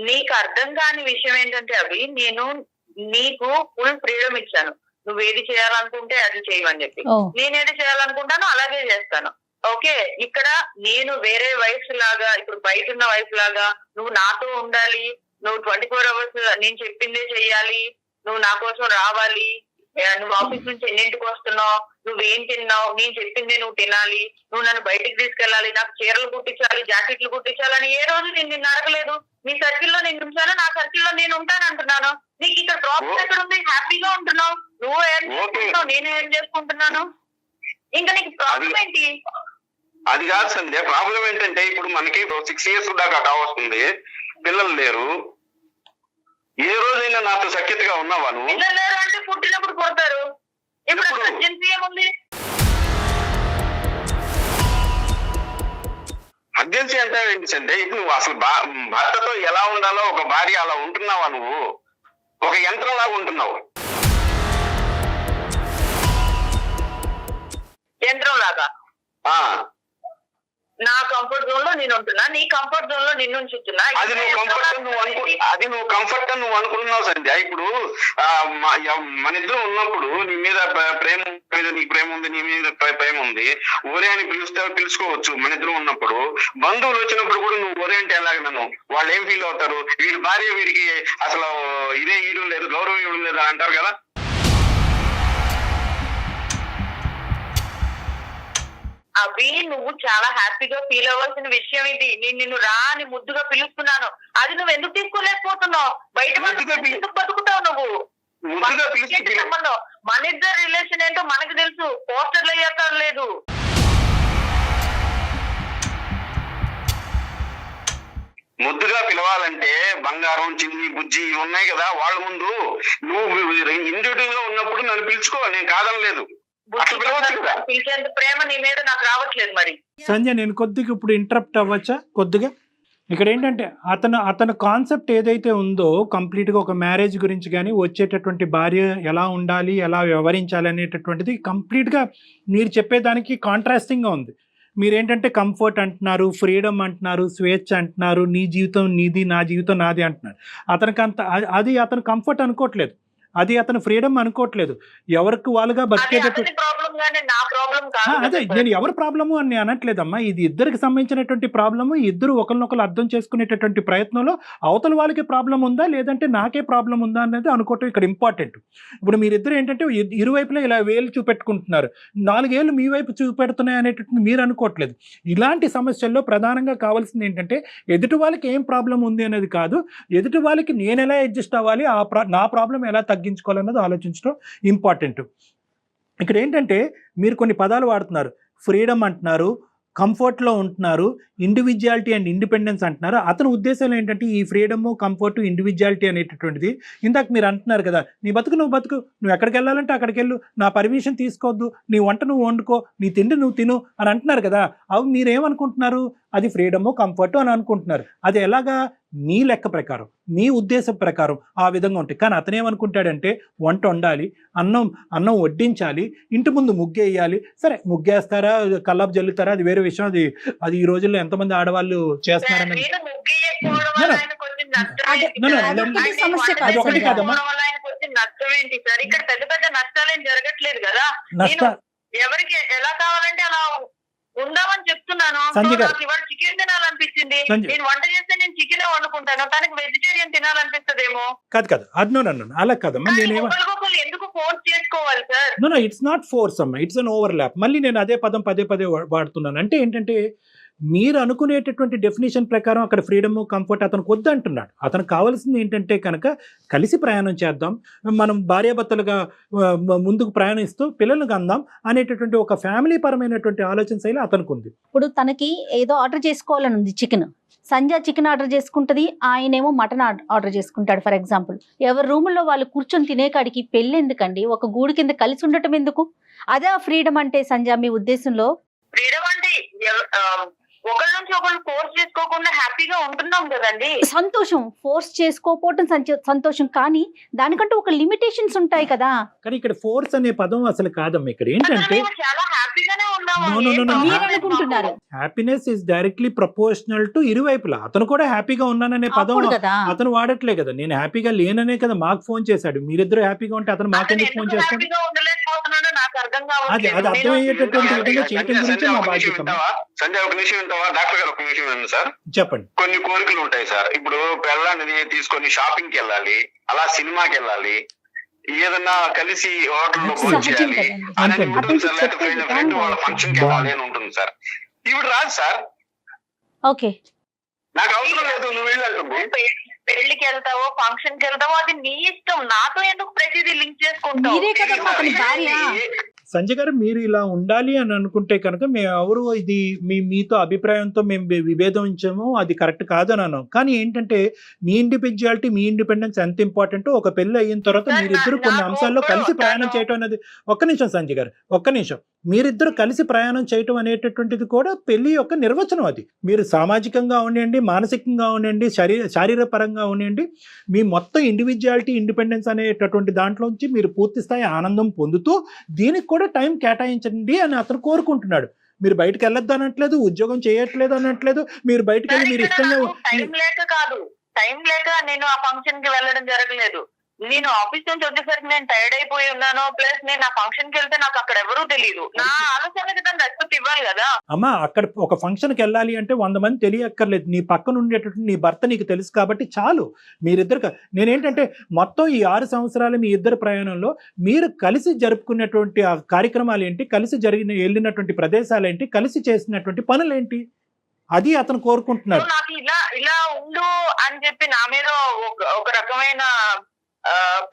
నీకు అర్థం కాని విషయం ఏంటంటే, అవి నేను నీకు ఫుల్ ఫ్రీడమ్ ఇచ్చాను. నువ్వు ఏది చేయాలనుకుంటే అది చేయమని చెప్పి. ఓ నేను ఏది చేయాలనుకుంటానో అలాగే చేస్తాను. ఓకే, ఇక్కడ నేను వేరే వైఫ్ లాగా, ఇప్పుడు బయట ఉన్న వైఫ్ లాగా నువ్వు నాతో ఉండాలి, నువ్వు 24 hours నేను చెప్పిందే చెయ్యాలి, నువ్వు నా కోసం రావాలి, నువ్వు ఆఫీస్ నుంచి ఎన్నింటికి వస్తున్నావు, నువ్వేం తిన్నావు, నేను చెప్పిందే నువ్వు తినాలి, నువ్వు నన్ను బయటికి తీసుకెళ్ళాలి, నాకు చీరలు కుట్టించాలి, జాకెట్లు కుట్టించాలని ఏ రోజు నేను నిన్ను అడగలేదు. నీ సర్కిల్లో నేను ఉంచాను, నా సర్కిల్లో నేను ఉంటాను అంటున్నాను. నీకు ఇక్కడ ప్రాబ్లం ఎక్కడ ఉంది? హ్యాపీగా ఉంటున్నావు, నువ్వు ఏం చేసుకుంటున్నావు, నేను ఏం చేసుకుంటున్నాను, ఇంకా నీకు ప్రాబ్లం ఏంటి? అది కాదు సంధ్య, ప్రాబ్లం ఏంటంటే ఇప్పుడు మనకి 6 years దాకా కావస్తుంది, పిల్లలు లేరు. ఏ రోజైనా నాతో సఖ్యతగా ఉన్నావా నువ్వు? పిల్లలు లేరు అంటే పుట్టినప్పుడు పుడతారు. ఇప్పుడు అర్జెన్సీ ఏముంది? అర్జెన్సీ అంటే ఏంటి సంధ్య? ఇప్పుడు నువ్వు అసలు భర్తతో ఎలా ఉండాలో ఒక భార్య అలా ఉంటున్నావా? నువ్వు ఒక యంత్రం లాగా ఉంటున్నావు. యంత్రం లాగా నా కంఫర్ట్ జోన్ లో నేను ఉంటున్నా, నీ కంఫర్ట్ జోన్ లో నిన్ను ఉంచుతున్నా. అది నువ్వు కంఫర్ట్ అని నువ్వు అనుకుంటున్నావు సంధ్య. ఇప్పుడు మన ఇద్దరు ఉన్నప్పుడు నీ మీద ప్రేమ మీద నీకు ప్రేమ ఉంది, నీ మీద ప్రేమ ఉంది, ఒరే అని పిలుచుకోవచ్చు. మన ఇద్దరు ఉన్నప్పుడు బంధువులు వచ్చినప్పుడు కూడా నువ్వు ఒరే అంటే ఎలాగ నన్ను వాళ్ళు ఏం ఫీల్ అవుతారు? వీడి భార్య వీడికి అసలు ఇదే ఇవ్వడం లేదు, గౌరవం ఇవ్వడం లేదు అని అంటారు కదా. అవి నువ్వు చాలా హ్యాపీగా ఫీల్ అవ్వాల్సిన విషయం ఇది. నేను నిన్ను రా అని ముద్దుగా పిలుస్తున్నాను, అది నువ్వు ఎందుకు తీసుకోలేకపోతున్నావు? బయట ఎందుకు బతుకుతావు నువ్వు? సంబంధం మన ఇద్దరు రిలేషన్ ఏంటో మనకు తెలుసు, పోస్టర్లు అయ్యాక లేదు. ముద్దుగా పిలవాలంటే బంగారం, చిన్ని, బుజ్జి ఉన్నాయి కదా వాళ్ళ ముందు. నువ్వు ఇండివిజువల్ గా ఉన్నప్పుడు నన్ను పిలుచుకో, నేను కాదనలేదు. పిలిచేంత ప్రేమ నీ మీద నాకు రావట్లేదు. మరి సంజయ్, నేను కొద్దిగా ఇప్పుడు ఇంటరప్ట్ అవ్వచ్చా? కొద్దిగా ఇక్కడ ఏంటంటే అతను కాన్సెప్ట్ ఏదైతే ఉందో కంప్లీట్గా ఒక మ్యారేజ్ గురించి కానీ వచ్చేటటువంటి భార్య ఎలా ఉండాలి, ఎలా వ్యవహరించాలి అనేటటువంటిది కంప్లీట్గా మీరు చెప్పేదానికి కాంట్రాస్టింగ్గా ఉంది. మీరేంటంటే కంఫర్ట్ అంటున్నారు, ఫ్రీడమ్ అంటున్నారు, స్వేచ్ఛ అంటున్నారు, నీ జీవితం నీది, నా జీవితం నాది అంటున్నారు. అది అతను కంఫర్ట్ అనుకోవట్లేదు, అది అతను ఫ్రీడమ్ అనుకోవట్లేదు. ఎవరికి వాళ్ళుగా బతికేటట్టు అదే నేను ఎవరి ప్రాబ్లము అని అనట్లేదమ్మా. ఇది ఇద్దరికి సంబంధించినటువంటి ప్రాబ్లము. ఇద్దరు ఒకరినొకరు అర్థం చేసుకునేటటువంటి ప్రయత్నంలో అవతల వాళ్ళకి ప్రాబ్లం ఉందా లేదంటే నాకే ప్రాబ్లం ఉందా అనేది అనుకోవటం ఇక్కడ ఇంపార్టెంట్. ఇప్పుడు మీరిద్దరు ఏంటంటే ఇరువైపులా ఇలా వేలు చూపెట్టుకుంటున్నారు, 4 ఏళ్ళు మీ వైపు చూపెడుతున్నాయి అనేటటువంటి మీరు అనుకోవట్లేదు. ఇలాంటి సమస్యల్లో ప్రధానంగా కావాల్సింది ఏంటంటే ఎదుటి వాళ్ళకి ఏం ప్రాబ్లం ఉంది అనేది కాదు, ఎదుటి వాళ్ళకి నేను ఎలా అడ్జస్ట్ అవ్వాలి, నా ప్రాబ్లం ఎలా తగ్గించుకోవాలన్నది ఆలోచించడం ఇంపార్టెంట్. ఇక్కడ ఏంటంటే మీరు కొన్ని పదాలు వాడుతున్నారు, ఫ్రీడమ్ అంటున్నారు, కంఫర్ట్లో ఉంటున్నారు, ఇండివిజువాలిటీ అండ్ ఇండిపెండెన్స్ అంటున్నారు. అతని ఉద్దేశంలో ఏంటంటే ఈ ఫ్రీడము, కంఫర్ట్, ఇండివిజువాలిటీ అనేటటువంటిది ఇందాక మీరు అంటున్నారు కదా, నీ బతుకు నువ్వు బతుకు, నువ్వు ఎక్కడికి వెళ్ళాలంటే అక్కడికి వెళ్ళు, నా పర్మిషన్ తీసుకోవద్దు, నీ వంట నువ్వు వండుకో, నీ తిండి నువ్వు తిను అని అంటున్నారు కదా. అవి మీరేమనుకుంటున్నారు? అది ఫ్రీడము, కంఫర్టు అని అనుకుంటున్నారు. అది ఎలాగా? మీ లెక్క ప్రకారం, మీ ఉద్దేశం ప్రకారం ఆ విధంగా ఉంటాయి. కానీ అతనేమనుకుంటాడంటే వంట వండాలి, అన్నం వడ్డించాలి, ఇంటి ముందు ముగ్గేయాలి. సరే ముగ్గేస్తారా, కల్లాపు జల్లుతారా, అది వేరే విషయం. అది ఈ రోజుల్లో ఎంతమంది ఆడవాళ్ళు చేస్తున్నారని అదొకటి కాదమ్మా. ఇక్కడ పెద్ద పెద్ద నష్టాలేం జరగట్లేదు కదా. ఎవరికి ఎలా కావాలంటే అలా ఉందామని చెప్తున్నాను. ఇవాళ చికెన్ తినాలనిపించింది, నేను వంట చేస్తే నేను చికెన్ వండుకుంటాను, తనకి వెజిటేరియన్ తినాలనిపిస్తుందేమో. కాదు అదను అలా కదమ్మా. ఎందుకు ఫోర్స్ చేసుకోవాలి sir? No it's not force అమ్మా, ఇట్స్ అన్ ఓవర్లాప్. మళ్ళీ నేను అదే పదం పదే వాడుతున్నాను. అంటే ఏంటంటే మీరు అనుకునేటటువంటి డెఫినేషన్ ప్రకారం అక్కడ ఫ్రీడము, కంఫర్ట్ అతనికి వద్దు అంటున్నాడు. అతనికి కావాల్సింది ఏంటంటే కనుక కలిసి ప్రయాణం చేద్దాం, మనం భార్యాభర్తలుగా ముందుకు ప్రయాణిస్తూ పిల్లలను కందాం అనేటటువంటి ఒక ఫ్యామిలీ పరమైనటువంటి ఆలోచన శైలి అతనికి ఉంది. ఇప్పుడు తనకి ఏదో ఆర్డర్ చేసుకోవాలని ఉంది, చికెన్ ఆర్డర్ చేసుకుంటుంది, ఆయనేమో మటన్ ఆర్డర్ చేసుకుంటాడు ఫర్ ఎగ్జాంపుల్. ఎవరి రూముల్లో వాళ్ళు కూర్చొని తినేకాడికి పెళ్ళి ఎందుకండి? ఒక గూడు కింద కలిసి ఉండటం ఎందుకు? అదే ఫ్రీడమ్ అంటే సంజయ్ మీ ఉద్దేశంలో? ఫ్రీడమ్ అంటే ఒకరి నుంచి ఒకరు ఫోర్స్ చేసుకోకుండా హ్యాపీగా ఉంటున్నాం కదండి. సంతోషం, ఫోర్స్ చేసుకోకపోవటం సంతోషం, కానీ దానికంటూ ఒక లిమిటేషన్స్ ఉంటాయి కదా. కానీ ఇక్కడ ఫోర్స్ అనే పదం అసలు కాదమ్మా. ఇక్కడ ఏంటంటే చాలా హ్యాపీగానే ఉన్నాం అనుకుంటున్నాము. No, no, no, no. మీరు అనుకుంటున్నారు happiness is directly proportional to ఇరువైపులా. అతను కూడా హ్యాపీగా ఉన్నాననే పదం అప్పుడు కదా అతను వాడట్లే కదా. నేను హ్యాపీగా లేననే కదా మాకు ఫోన్ చేశాడు. మీరిద్దరు హ్యాపీగా ఉంటే అతను అతను మాకెందుకు ఫోన్ ఎందుకు చేస్తాడు? హ్యాపీగా ఉండలేకపోతున్నాడో నాకు అర్థం అది కావట్లేదు. అది అర్థమయ్యేటటువంటి విధంగా చేయటం గురించి మా బాధ్యత. సంజయ్ ఒక నిమిషం వింటావా? డాక్టర్ గారు ఒక నిమిషం వినండి సార్. చెప్పండి. కొన్ని కోరికలు ఉంటాయి సార్. ఇప్పుడు పిల్లల్ని తీసుకొని షాపింగ్ కి వెళ్ళాలి, అలా సినిమాకి వెళ్ళాలి, ఏదన్నా కలిసి హోటల్లో భోజనం సహజం చేయాలి కదండి. అని అంతే. ఉంటుంది సార్. అతనికి లేకపోతే చెప్పే ఫ్రెండ్ వాళ్ళ విధానం ఫంక్షన్ కి వెళ్ళాలి అని ఉంటుంది సార్. ఇప్పుడు రాదు సార్, ఓకే నాకు అవసరం లేదు, నువ్వు వెళ్ళి అంటుంది. పెళ్లికి వెళ్తావో ఫంక్షన్ కి వెళ్తావో అది నీ ఇష్టం. నాతో ఎందుకు ప్రతిదీ లింక్ చేసుకుంటావు? మీరే కదా అతని భార్య. సంజయ్ గారు మీరు ఇలా ఉండాలి అని అనుకుంటే కనుక మేము ఎవరు ఇది మీతో అభిప్రాయంతో మేము విభేదించాము, అది కరెక్ట్ కాదని అన్నాం. కానీ ఏంటంటే మీ ఇండివిజువాలిటీ, మీ ఇండిపెండెన్స్ ఎంత ఇంపార్టెంట్. ఒక పెళ్లి అయిన తర్వాత మీరిద్దరు కొన్ని అంశాల్లో కలిసి ప్రయాణం చేయటం అనేది, ఒక్క నిమిషం సంజయ్ గారు, ఒక్క నిమిషం, మీరిద్దరు కలిసి ప్రయాణం చేయటం అనేటటువంటిది కూడా పెళ్లి యొక్క నిర్వచనం. అది మీరు సామాజికంగా ఉండండి, మానసికంగా ఉండండి, శారీరక పరంగా ఉండండి, మీ మొత్తం ఇండివిజువాలిటీ, ఇండిపెండెన్స్ అనేటటువంటి దాంట్లోంచి మీరు పూర్తి స్థాయి ఆనందం పొందుతూ దీనికి కూడా టైం కేటాయించండి అని అతను కోరుకుంటున్నాడు. మీరు బయటకు వెళ్ళొద్దు అనట్లేదు, ఉద్యోగం చేయట్లేదు అనట్లేదు, మీరు బయటకు వెళ్ళి మీరు ఇష్టంగా టైం లేక కాదు, టైం లేక నేను ఆ ఫంక్షన్ కి వెళ్ళడం జరగలేదు. నేను ఆఫీస్ నుంచి వచ్చేసరికి నేను టైర్డ్ అయిపోయి ఉన్నాను. ప్లస్ నేను ఆ ఫంక్షన్ కి వెళ్తే నాకు అక్కడ ఎవరూ తెలియదు. నా ఆలోచనకి తను రెస్పెక్ట్ ఇవ్వాలి కదా. అమ్మా అక్కడ ఒక ఫంక్షన్కి వెళ్ళాలి అంటే 100 మంది తెలియక్కర్లేదు. నీ పక్కన ఉండేటటువంటి నీ భర్త నీకు తెలుసు కాబట్టి చాలు. మీరిద్దరు నేనేంటంటే మొత్తం ఈ 6 సంవత్సరాలు మీ ఇద్దరు ప్రయాణంలో మీరు కలిసి జరుపుకున్నటువంటి ఆ కార్యక్రమాలు ఏంటి, కలిసి వెళ్ళినటువంటి ప్రదేశాలు ఏంటి, కలిసి చేసినటువంటి పనులు ఏంటి, అది అతను కోరుకుంటున్నారు. నాకు ఇలా ఉండు అని చెప్పి నా మీద ఒక రకమైన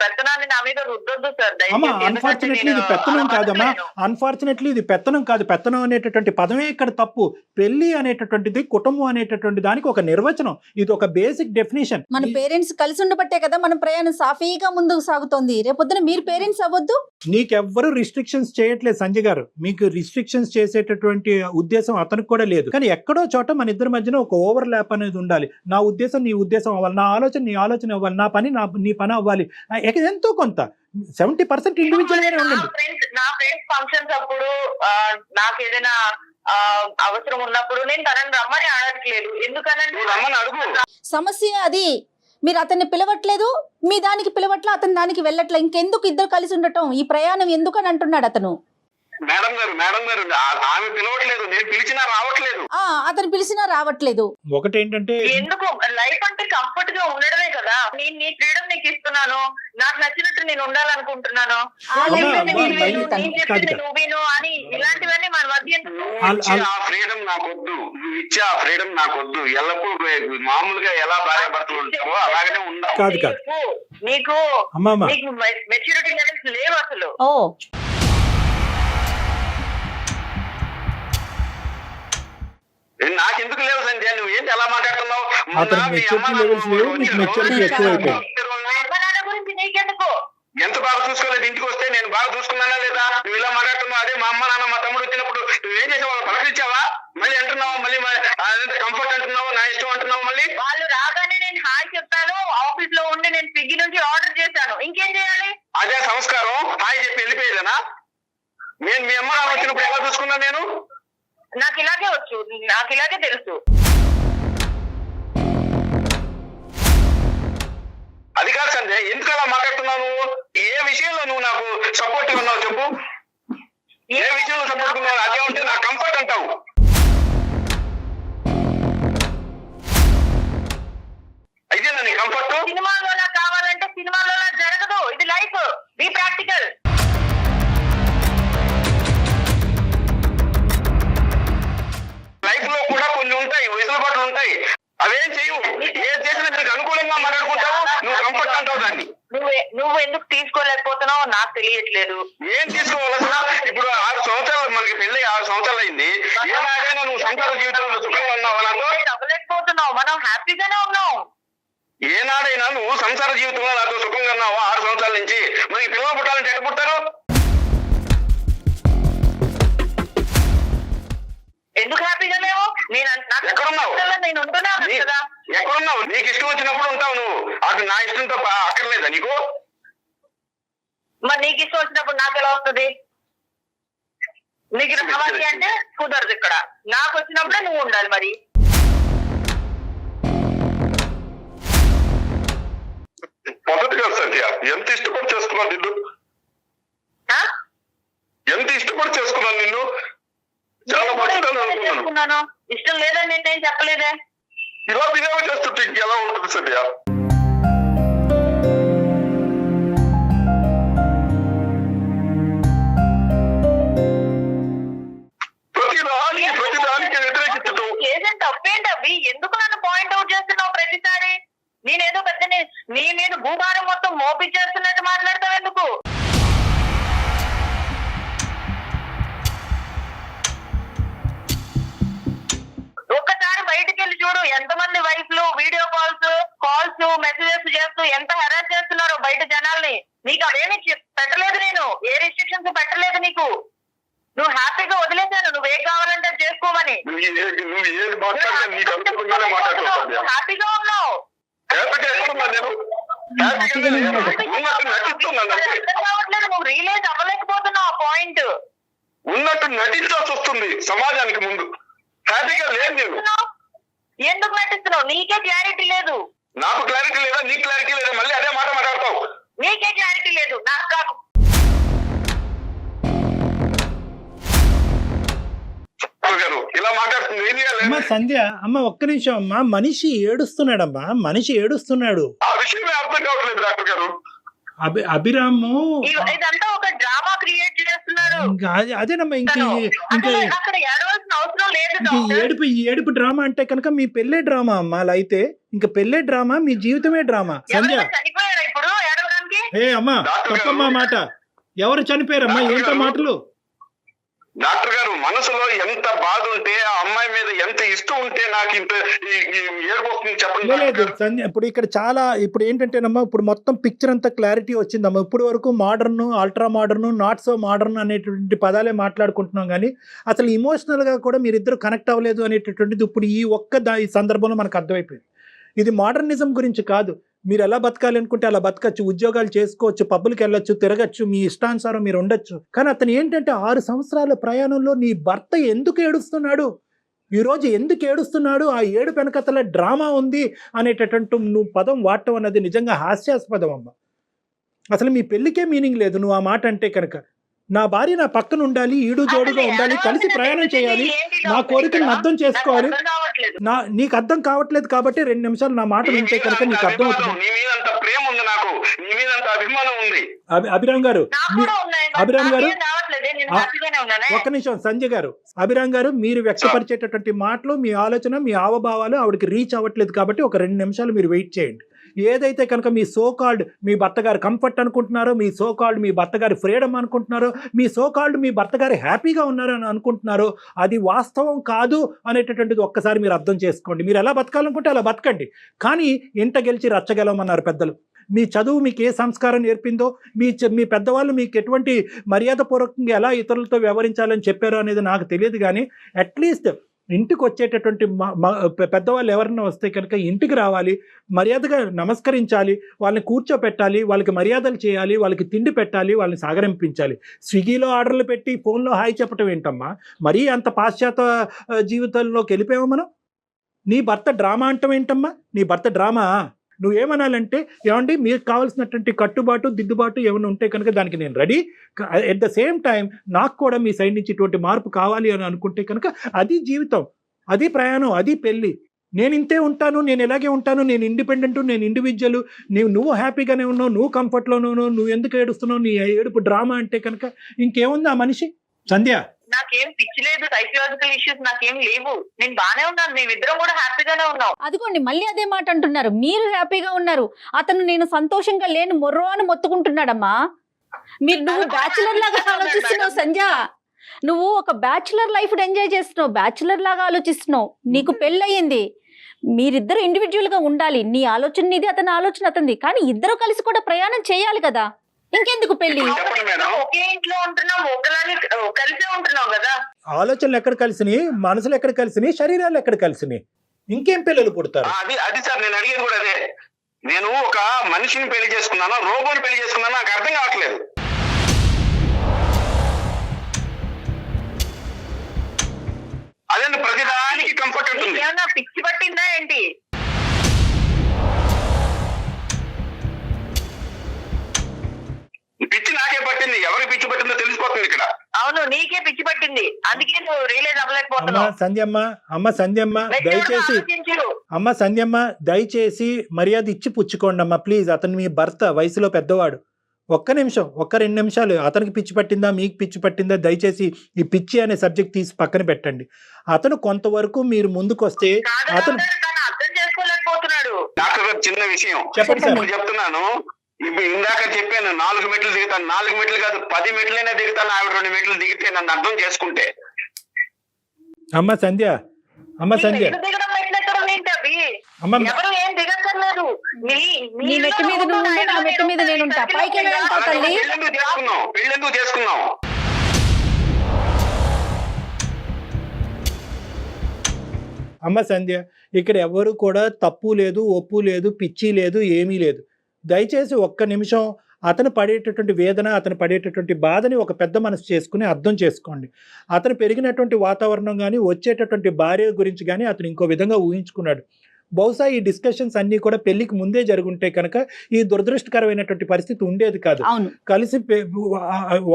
పెత్తనాన్ని నా మీద రుద్దొద్దు సార్. అమ్మా అన్ఫార్చునేట్లీ ఇది పెత్తనం కాదమ్మా, అన్ఫార్చునేట్లీ ఇది పెత్తనం కాదు. పెత్తనం అనేటటువంటి పదమే ఇక్కడ తప్పు. పెళ్లి అనేటటువంటిది, కుటుంబం అనేటటువంటి దానికి ఒక నిర్వచనం, ఇది ఒక బేసిక్ డెఫినేషన్. మన పేరెంట్స్ కలిసి ఉండబట్టే కదా మన ప్రయాణం సాఫీగా ముందుకు సాగుతోంది. రేపొద్దున మీరు పేరెంట్స్ అవ్వద్దు. నీకెవ్వరు రిస్ట్రిక్షన్స్ చేయట్లేదు సంజయ్ గారు. మీకు రిస్ట్రిక్షన్స్ చేసేటటువంటి ఉద్దేశం అతనికి కూడా లేదు. కానీ ఎక్కడో చోట మన ఇద్దరి మధ్యన ఒక ఓవర్ ల్యాప్ అనేది ఉండాలి. నా ఉద్దేశం నీ ఉద్దేశం అవ్వాలి, నా ఆలోచన నీ ఆలోచన అవ్వాలి, నా పని నీ పని అవ్వాలి. ఎంతో కొంత 70% ఇండివిజువల్ గానే ఉండండి. నా ఫ్రెండ్స్ ఫంక్షన్స్ అప్పుడు నాకు ఏదైనా అవసరం ఉన్నప్పుడు నేను తనని రమ్మని అడగట్లేదు. ఎందుకనంటే రమ్మని అడుగు. సమస్య అది. మీరు అతన్ని పిలవట్లేదు, మీ దానికి పిలవట్లే, అతని దానికి వెళ్ళట్లే. ఇంకెందుకు ఇద్దరు కలిసి ఉండటం, ఈ ప్రయాణం ఎందుకు అని అంటున్నాడు అతను. మేడం గారు ఆమె పిలవట్లేదు, నేను పిలిచినా రావట్లేదు. అతను పిలిచినా రావట్లేదు. ఒకటేంటంటే ఎందుకు లైఫ్ అంటే కంఫర్ట్ గా ఉండడమే కదా. నేను నీ ఫ్రీడమ్ నీకు ఇస్తున్నాను, నాకు నచ్చినట్టు నేను ఉండాలనుకుంటున్నాను. ఆ అమ్మా, లైఫ్ అమ్మా, నేను మళ్ళీ వెళ్తాను. నేను చెప్పింది నువ్వు విను అని ఇలాంటివన్నీ మన మధ్య ఎందుకు? ఇచ్చే ఆ ఫ్రీడమ్ నాకొద్దు, నువ్వు ఇచ్చే ఆ ఫ్రీడమ్ నాకొద్దు. ఎల్లప్పుడూ మామూలుగా ఎలా భార్యాభర్తలు ఉంటావో అలాగనే ఉండాలి. కాదు నీకు అమ్మా నీకు మెచ్యూరిటీ లెవెల్స్ లేవు అసలు. ఓ నాకెందుకు లేవు సంధ్య? నువ్వు ఏంటి ఎలా మాట్లాడుతున్నావు? అతనికి మెచ్యూరిటీ లెవెల్స్ లేవు, నీకు మెచ్యూరిటీ ఎక్కువ అయిపోయింది. అమ్మ నాన్న గురించి నీకెందుకు? ఎంత బాగా చూసుకోలేదు, ఇంటికి వస్తే నేను బాగా చూసుకున్నానా లేదా? నువ్వు ఇలా మాట్లాడుతున్నావు. అదే మా అమ్మ నాన్న మా తమ్ముడు వచ్చినప్పుడు నువ్వేం చేసావు? వాళ్ళు పలకరించావా? మళ్ళీ అంటున్నావు, మళ్ళీ అదంతా కంఫర్ట్ అంటున్నావు, నా ఇష్టం అంటున్నావు. మళ్ళీ వాళ్ళు రాగానే నేను హాయ్ చెప్పాను. ఆఫీస్ లో ఉండి నేను స్విగ్గీ నుంచి ఆర్డర్ చేశాను. ఇంకేం చేయాలి? అదే సంస్కారం. హాయ్ చెప్పి వెళ్ళిపోయేదనా? నేను మీ అమ్మ నాన్న వచ్చినప్పుడు ఎలా చూసుకున్నాను నేను? నాకు ఇలాగే వచ్చు, నాకు ఇలాగే తెలుసు. అది కాదు సంజయ్, ఎందుకు అలా మాట్లాడుతున్నావు? నువ్వు ఏ విషయంలో నువ్వు నాకు సపోర్ట్ ఉన్నావు చెప్పు? ఏ విషయంలో సపోర్ట్ ఉన్నావు? అదే ఉంటే నా కంఫర్ట్ అంటావు. అయితే నీ కంఫర్ట్ సినిమాలో కావాలంటే సినిమాలో జరగదు. ఇది లైఫ్. Be practical. లైఫ్ లో కూడా కొన్ని ఉంటాయి, వెసులుబాట్లు ఉంటాయి. అవేం చెయ్యు. ఏం చేసినా నీకు అనుకూలంగా మాట్లాడుకుంటావు, నువ్వు కంఫర్ట్ అంటావు దాన్ని. నువ్వు ఎందుకు తీసుకోలేకపోతున్నావు నాకు తెలియట్లేదు. ఏం తీసుకోవాల్సిన? ఇప్పుడు 6 సంవత్సరాలు, మనకి పెళ్లి 6 సంవత్సరాలు అయింది. ఏనాడైనా నువ్వు సంసార జీవితంలో సుఖంగా ఉన్నావా నాతో? అవ్వలేకపోతున్నావు. మనం హ్యాపీగానే ఉన్నాం. ఏనాడైనా నువ్వు సంసార జీవితంలో నాతో సుఖంగా ఉన్నావా? 6 సంవత్సరాల నుంచి. మరి పిల్లలు పుట్టాలంటే ఎట్ట పుట్టారు? ఎందుకు హ్యాపీగా లేవు? ఎక్కడున్నావు? నేను ఉంటున్నాను కదా. ఎక్కడున్నావు? నీకు ఇష్టం వచ్చినప్పుడు ఉంటావు నువ్వు. అటు నా ఇష్టంతో అక్కర్లేదా నీకు? మరి నీకు ఇష్టం వచ్చినప్పుడు నాకు ఎలా వస్తుంది? నీకు రావాలి అంటే కుదరదు. ఇక్కడ నాకు వచ్చినప్పుడే నువ్వు ఉండాలి. మరి మొదటిగా సత్య ఎంత ఇష్టపడి చేసుకున్నాను నిన్ను, ఎంత ఇష్టపడి చేసుకున్నాను నిన్ను, చాలా మంచిదని చేసుకున్నాను. ఇష్టం లేదని నేనేం చెప్పలేదే. ఇలా బిహేవ్ చేస్తుంటే ఇంకెలా ఉంటుంది సత్య? ప్రతిదానికి వ్యతిరేకించడం ఏదంటే తప్పేంటి అవి? ఎందుకు నన్ను పాయింట్ అవుట్ చేస్తున్నావు ప్రతిసారి? నేనేదో పెద్ద నీ మీద భూభారం మొత్తం మోపించేస్తున్నట్టు మాట్లాడతావు ఎందుకు? ఒక్కసారి బయటికి వెళ్ళి చూడు, ఎంతమంది వైఫ్లు వీడియో కాల్స్ మెసేజెస్ చేస్తూ ఎంత హెరాస్ చేస్తున్నారో బయట జనాల్ని. నీకు అదేమి పెట్టలేదు, నేను ఏ రిస్ట్రిక్షన్స్ పెట్టలేదు నీకు. నువ్వు హ్యాపీగా వదిలేశాను, నువ్వేం కావాలంటే చేసుకోమని. హ్యాపీగా ఉన్నావు. కావట్లేదు, నువ్వు రియలైజ్ అవ్వలేకపోతున్నావు ఆ పాయింట్. ఉన్నట్టు నటించాల్సి వస్తుంది సమాజానికి ముందు. హ్యాపీగా లేదు నేను. ఎందుకు నటిస్తున్నావు? నీకే క్లారిటీ లేదు. నాకు క్లారిటీ లేదా? నీకు క్లారిటీ లేదా? మళ్ళీ అదే మాట మాట్లాడతావు. నీకే క్లారిటీ లేదు, నాకు కాదు. ఇలా మాట్లాడుతుంది ఏం చేయాలి? అమ్మ సంధ్య, అమ్మ ఒక్క నిమిషం అమ్మా. మనిషి ఏడుస్తున్నాడమ్మా, మనిషి ఏడుస్తున్నాడు. ఆ విషయమే అర్థం కావట్లేదు డాక్టర్ గారు. అభిరాము ఇదంతా ఒక డ్రామా క్రియేట్ చేస్తున్నారు. అదేనమ్మా. ఇంకా అక్కడ ఏడవలసిన అవసరం లేదు. ఏడుపు డ్రామా అంటే కనుక మీ పెళ్ళే డ్రామా అమ్మా. అలా అయితే ఇంకా పెళ్ళే డ్రామా, మీ జీవితమే డ్రామా. సంధ్య చనిపోయారా ఇప్పుడు ఏడవడానికి? ఏ అమ్మా తప్పమ్మా మాట. ఎవరు చనిపోయారమ్మా? ఏంటో మాటలు? డాక్టర్ గారు, మనసులో ఎంత బాధ ఉంటే, ఆ అమ్మాయి మీద ఎంత ఇష్టం ఉంటే నాకు ఇంత ఏడుపోతుంది చెప్పండి. లేదు సంధ్య, ఇప్పుడు ఇక్కడ చాలా ఇప్పుడు ఏంటంటేనమ్మా, ఇప్పుడు మొత్తం పిక్చర్ అంతా క్లారిటీ వచ్చిందమ్మా. ఇప్పుడు వరకు modern, ultra modern, not so modern అనేటువంటి పదాలే మాట్లాడుకుంటున్నాం, కానీ అసలు ఇమోషనల్గా కూడా మీరిద్దరు కనెక్ట్ అవ్వలేదు అనేటటువంటిది ఇప్పుడు ఈ ఈ సందర్భంలో మనకు అర్థమైపోయింది. ఇది మోడర్నిజం గురించి కాదు. మీరు ఎలా బతకాలి అనుకుంటే అలా బతకచ్చు, ఉద్యోగాలు చేసుకోవచ్చు, పబ్బులకి వెళ్ళొచ్చు, తిరగచ్చు, మీ ఇష్టానుసారం మీరు ఉండొచ్చు. కానీ అతను ఏంటంటే 6 సంవత్సరాల ప్రయాణంలో నీ భర్త ఎందుకు ఏడుస్తున్నాడు, ఈరోజు ఎందుకు ఏడుస్తున్నాడు, ఆ ఏడు వెనకతల డ్రామా ఉంది అనేటటువంటి నువ్వు పదం వాడటం అన్నది నిజంగా హాస్యాస్పదం అమ్మ. అసలు మీ పెళ్ళికే మీనింగ్ లేదు నువ్వు ఆ మాట అంటే కనుక. నా భార్య నా పక్కన ఉండాలి, ఈడు జోడుగా ఉండాలి, కలిసి ప్రయాణం చేయాలి, నా కోరికలను అర్థం చేసుకోవాలి. నీకు అర్థం కావట్లేదు కాబట్టి 2 నిమిషాలు నా మాట వింటే కనుక నీకు అర్థం అవుతుంది. అభిరామ్ గారు, ఒక్క నిమిషం సంజయ్ గారు, అభిరామ్ గారు, మీరు వ్యక్తపరిచేటటువంటి మాటలు, మీ ఆలోచన, మీ హావభావాలు ఆవిడకి రీచ్ అవ్వట్లేదు కాబట్టి ఒక 2 నిమిషాలు మీరు వెయిట్ చేయండి. ఏదైతే కనుక మీ సోకాల్డ్ మీ భర్త గారు కంఫర్ట్ అనుకుంటున్నారో, మీ సోకాల్డ్ మీ భర్త గారి ఫ్రీడమ్ అనుకుంటున్నారో, మీ సోకాల్డ్ మీ భర్త గారు హ్యాపీగా ఉన్నారో అని అనుకుంటున్నారో, అది వాస్తవం కాదు అనేటటువంటిది ఒక్కసారి మీరు అర్థం చేసుకోండి. మీరు ఎలా బతకాలనుకుంటే అలా బతకండి, కానీ ఇంట గెలిచి రచ్చగలమన్నారు పెద్దలు. మీ చదువు మీకు ఏ సంస్కారం నేర్పిందో, మీ పెద్దవాళ్ళు మీకు ఎటువంటి మర్యాదపూర్వకంగా ఎలా ఇతరులతో వ్యవహరించాలని చెప్పారో అనేది నాకు తెలియదు, కానీ అట్లీస్ట్ ఇంటికి వచ్చేటటువంటి పెద్దవాళ్ళు ఎవరైనా వస్తే కనుక ఇంటికి రావాలి, మర్యాదగా నమస్కరించాలి, వాళ్ళని కూర్చోపెట్టాలి, వాళ్ళకి మర్యాదలు చేయాలి, వాళ్ళకి తిండి పెట్టాలి, వాళ్ళని సాగరింపించాలి. స్విగ్గీలో ఆర్డర్లు పెట్టి ఫోన్లో హాయ్ చెప్పటం ఏంటమ్మా? మరీ అంత పాశ్చాత్య జీవితంలోకి వెళ్ళిపోయామా మనం? నీ భర్త డ్రామా అంటాం ఏంటమ్మా? నీ భర్త డ్రామా? నువ్వేమనాలంటే, ఏమండి మీకు కావాల్సినటువంటి కట్టుబాటు దిద్దుబాటు ఏమైనా ఉంటే కనుక దానికి నేను ready. At the same time నాకు కూడా మీ సైడ్ నుంచి ఇటువంటి మార్పు కావాలి అని అనుకుంటే కనుక అది జీవితం, అది ప్రయాణం, అది పెళ్ళి. నేను ఇంతే ఉంటాను, నేను ఎలాగే ఉంటాను, నేను ఇండిపెండెంట్, నేను ఇండివిజువల్, నువ్వు హ్యాపీగానే ఉన్నావు, నువ్వు కంఫర్ట్లోనే ఉన్నావు, నువ్వు ఎందుకు ఏడుస్తున్నావు, నీ ఏడుపు డ్రామా అంటే కనుక ఇంకేముంది ఆ మనిషి? సంధ్య, నాకేం పిచ్చి లేదు, సైకలాజికల్ ఇష్యూస్ నాకేం లేవు, నేను బానే ఉన్నాను, మేమిద్దరం కూడా హ్యాపీగానే ఉన్నాం. అదిగోండి మళ్ళీ అదే మాట అంటున్నారు, మీరు హ్యాపీగా ఉన్నారు, అతను నేను సంతోషంగా లేను మొర్రో అని మొత్తుకుంటున్నాడమ్మా. నువ్వు బ్యాచులర్ లాగా ఆలోచిస్తున్నావు సంధ్య, నువ్వు ఒక బ్యాచులర్ లైఫ్ ఎంజాయ్ చేస్తున్నావు, బ్యాచులర్ లాగా ఆలోచిస్తున్నావు, నీకు పెళ్ళయింది, మీరిద్దరు ఇండివిజువల్ గా ఉండాలి, నీ ఆలోచన నీది, అతని ఆలోచన అతనిది, కానీ ఇద్దరు కలిసి కూడా ప్రయాణం చేయాలి కదా, ఇంకెందుకు పెళ్లి? ఒకే ఇంట్లో ఉంటున్నాం, ఒకలాగే కలిసే ఉంటున్నాం కదా. ఆలోచనలు ఎక్కడ కలిసినాయి, మనసులు ఎక్కడ కలిసినాయి, శరీరాలు ఎక్కడ కలిసినాయి, ఇంకేం పిల్లలు పుడతారు? అది సార్ నేను అడిగేది కూడా అదే. నేను ఒక మనిషిని పెళ్లి చేసుకున్నానా, రోబోని పెళ్లి చేసుకున్నానా నాకు అర్థం కావట్లేదు. నన్ను ప్రతిదానికి కంఫర్ట్ ఉంటుంది. ఏమన్నా పిచ్చి పట్టిందా ఏంటి? పిచ్చి నాకే పట్టింది, ఎవరికి పిచ్చి పట్టిందో తెలిసిపోతుంది ఇక్కడ. అవును, నీకే పిచ్చి పట్టింది, అందుకే నువ్వు రియలైజ్ అమ్మ అవ్వలేకపోతున్నావు. సంధ్యమ్మ, అమ్మ సంధ్యమ్మ దయచేసి, ఆలోచించు. అమ్మ సంధ్యమ్మ దయచేసి మర్యాద ఇచ్చి పుచ్చుకోండి అమ్మ ప్లీజ్. అతను మీ భర్త, వయసులో పెద్దవాడు. ఒక్క నిమిషం, ఒక్క 2 నిమిషాలు. అతనికి పిచ్చి పట్టిందా మీకు పిచ్చి పట్టిందా దయచేసి ఈ పిచ్చి అనే సబ్జెక్ట్ తీసి పక్కన పెట్టండి. అతను కొంతవరకు మీరు ముందుకు వస్తే కాదు అతను డాక్టర్, తను అర్థం చేసుకోలేకపోతున్నాడు. డాక్టర్ గారు చిన్న విషయం చెప్పండి సార్. ఇప్పుడు చెప్తున్నాను. ఇప్పుడు ఇందాక చెప్పాను 4 మెట్లు దిగుతాను. 4 మెట్లు కాదు 10 మెట్లైనా దిగుతాను. ఆవిడ 2 మెట్లు దిగితే నన్ను అర్థం చేసుకుంటే. అమ్మ సంధ్య, అమ్మ సంధ్య, మెట్లు దిగడం మెట్లు ఎక్కడం ఏంటి అవి? అమ్మ ఎవరు ఏం దిగక్కర్లేదు. నీ మెట్టు మీద నువ్వు ఉంటే నా మెట్టు మీద నేను ఉంటా. పైకి ఎలా వెళ్తావు తల్లి? పెళ్ళెందుకు చేసుకున్నాం? అమ్మ సంధ్య, ఇక్కడ ఎవరు కూడా తప్పు లేదు, ఒప్పు లేదు, పిచ్చి లేదు, ఏమీ లేదు. దయచేసి ఒక్క నిమిషం అతను పడేటటువంటి వేదన, అతను పడేటటువంటి బాధని ఒక పెద్ద మనసు చేసుకుని అర్థం చేసుకోండి. అతను పెరిగినటువంటి వాతావరణం కానీ, వచ్చేటటువంటి భార్య గురించి కానీ అతను ఇంకో విధంగా ఊహించుకున్నాడు. బహుశా ఈ డిస్కషన్స్ అన్నీ కూడా పెళ్లికి ముందే జరుగుంటే కనుక ఈ దురదృష్టకరమైనటువంటి పరిస్థితి ఉండేది కాదు. అవును, కలిసి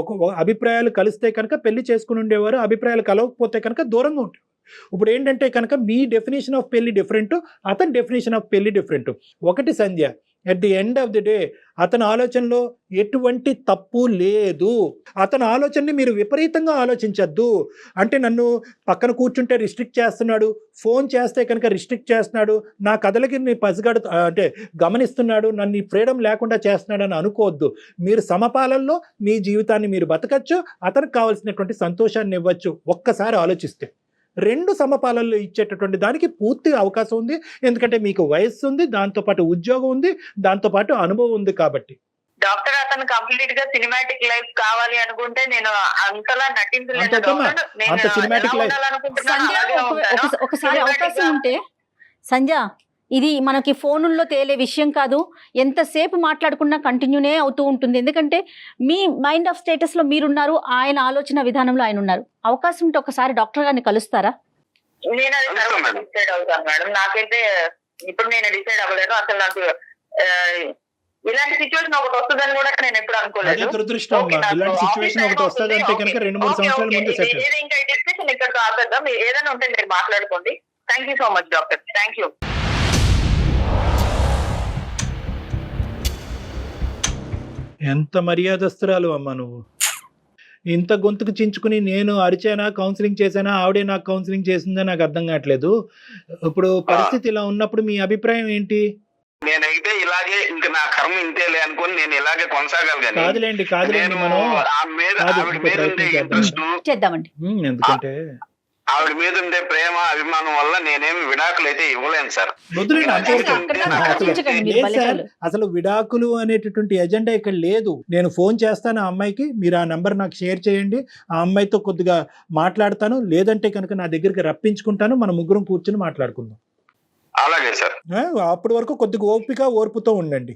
ఒక అభిప్రాయాలు కలిస్తే కనుక పెళ్లి చేసుకుని ఉండేవారు, అభిప్రాయాలు కలవకపోతే కనుక దూరంగా ఉంటారు. ఇప్పుడు ఏంటంటే కనుక మీ డెఫినేషన్ ఆఫ్ పెళ్లి డిఫరెంట్, అతని డెఫినేషన్ ఆఫ్ పెళ్లి డిఫరెంట్. ఒకటి Sandhya, at the end of the day అతని ఆలోచనలో ఎటువంటి తప్పు లేదు. అతని ఆలోచనని మీరు విపరీతంగా ఆలోచించద్దు. అంటే నన్ను పక్కన కూర్చుంటే రిస్ట్రిక్ట్ చేస్తున్నాడు, ఫోన్ చేస్తే కనుక రిస్ట్రిక్ట్ చేస్తున్నాడు, నా కథలకి పసిగడు అంటే గమనిస్తున్నాడు, నన్ను ఫ్రీడమ్ లేకుండా చేస్తున్నాడు అని అనుకోవద్దు. మీరు సమపాలనలో మీ జీవితాన్ని మీరు బతకచ్చు, అతనికి కావాల్సినటువంటి సంతోషాన్ని ఇవ్వచ్చు. ఒక్కసారి ఆలోచిస్తే 2 సమపాలనలు ఇచ్చేటటువంటి దానికి పూర్తిగా అవకాశం ఉంది. ఎందుకంటే మీకు వయస్సు ఉంది, దాంతోపాటు ఉద్యోగం ఉంది, దాంతోపాటు అనుభవం ఉంది. కాబట్టి డాక్టర్ అతను కంప్లీట్ గా సినిమాటిక్ లైఫ్ కావాలి అనుకుంటే నేను అంతలా నటించలేను అంతేమ్మా, డాక్టర్. నేను అంత cinematic ఎలా life. ఉండాలనుకుంటున్నానో సంధ్య అలాగే ఉంటాను. ఒకసారి Cinematic అవకాశం గా. ఉంటే సంధ్య, ఇది మనకి ఫోనుల్లో తేలే విషయం కాదు. ఎంతసేపు మాట్లాడుకున్నా కంటిన్యూనే అవుతూ ఉంటుంది. ఎందుకంటే మీ మైండ్ ఆఫ్ స్టేటస్ లో మీరున్నారు, ఆయన ఆలోచన విధానంలో ఆయన ఉన్నారు. అవకాశం ఉంటే ఒకసారి డాక్టర్ గారిని కలుస్తారా? నేను అది తర్వాత డిసైడ్ అవుతాను మేడం. నాకైతే ఇప్పుడు నేను డిసైడ్ అవ్వలేను. అసలు నాకు ఇలాంటి సిచ్యువేషన్ ఒకటి వస్తుందని కూడా నేను ఎప్పుడు అదే అనుకోలేదు. దురదృష్టం అమ్మా. ఇలాంటి సిచ్యువేషన్ ఒకటి వస్తుంది అంటే కనుక 2-3 సంవత్సరాల ముందు సెట్. ఏది ఇంకా డిస్కషన్ ఇక్కడితో ఆపేద్దాం. ఏదైనా ఉంటే మీరు మాట్లాడుకోండి. Thank you so much doctor. Thank you. ఎంత మర్యాదస్తురాలు అమ్మా నువ్వు. ఇంత గొంతుకు చించుకుని నేను అరిచానా, కౌన్సిలింగ్ చేశానా, ఆవిడే నాకు కౌన్సిలింగ్ చేసిందా నాకు అర్థం కావట్లేదు. ఇప్పుడు పరిస్థితి ఇలా ఉన్నప్పుడు మీ అభిప్రాయం ఏంటి? నేనైతే ఇలాగే ఇంకా నా కర్మ ఇంతేలే అనుకుని నేను ఇలాగే కొనసాగాలి. కాదులేండి కాదులేండి, మనం ఆవిడ మీద ఉండే ఇంట్రెస్ట్, చేద్దామండి. ఎందుకంటే ఆవిడ మీద ఉండే ప్రేమ అభిమానం వల్ల నేనేమి విడాకులు అయితే ఇవ్వలేను సార్. వదిలేండి, అంతవరకు అక్కడ దాకా ఆలోచించకండి మీరు లేదు సార్. ఫలితాలు. అసలు విడాకులు అనేటటువంటి ఎజెండా ఇక్కడ లేదు. నేను ఫోన్ చేస్తాను ఆ అమ్మాయికి, మీరు ఆ నెంబర్ నాకు షేర్ చేయండి, ఆ అమ్మాయితో కొద్దిగా మాట్లాడతాను, లేదంటే కనుక నా దగ్గరికి రప్పించుకుంటాను, మన ముగ్గురం కూర్చొని మాట్లాడుకుందాం. అలాగే సార్. అప్పటి వరకు కొద్దిగా ఓపిక ఓర్పుతో ఉండండి.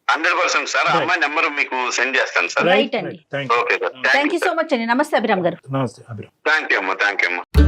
100% సార్. ఆ అమ్మాయి నెంబర్ మీకు సెండ్ చేస్తాను సార్. రైట్ అండి. Thank you. Okay sir. Thank you so much అండి. నమస్తే అభిరామ్ గారు. నమస్తే అభిరామ్. థ్యాంక్ యూ అమ్మా.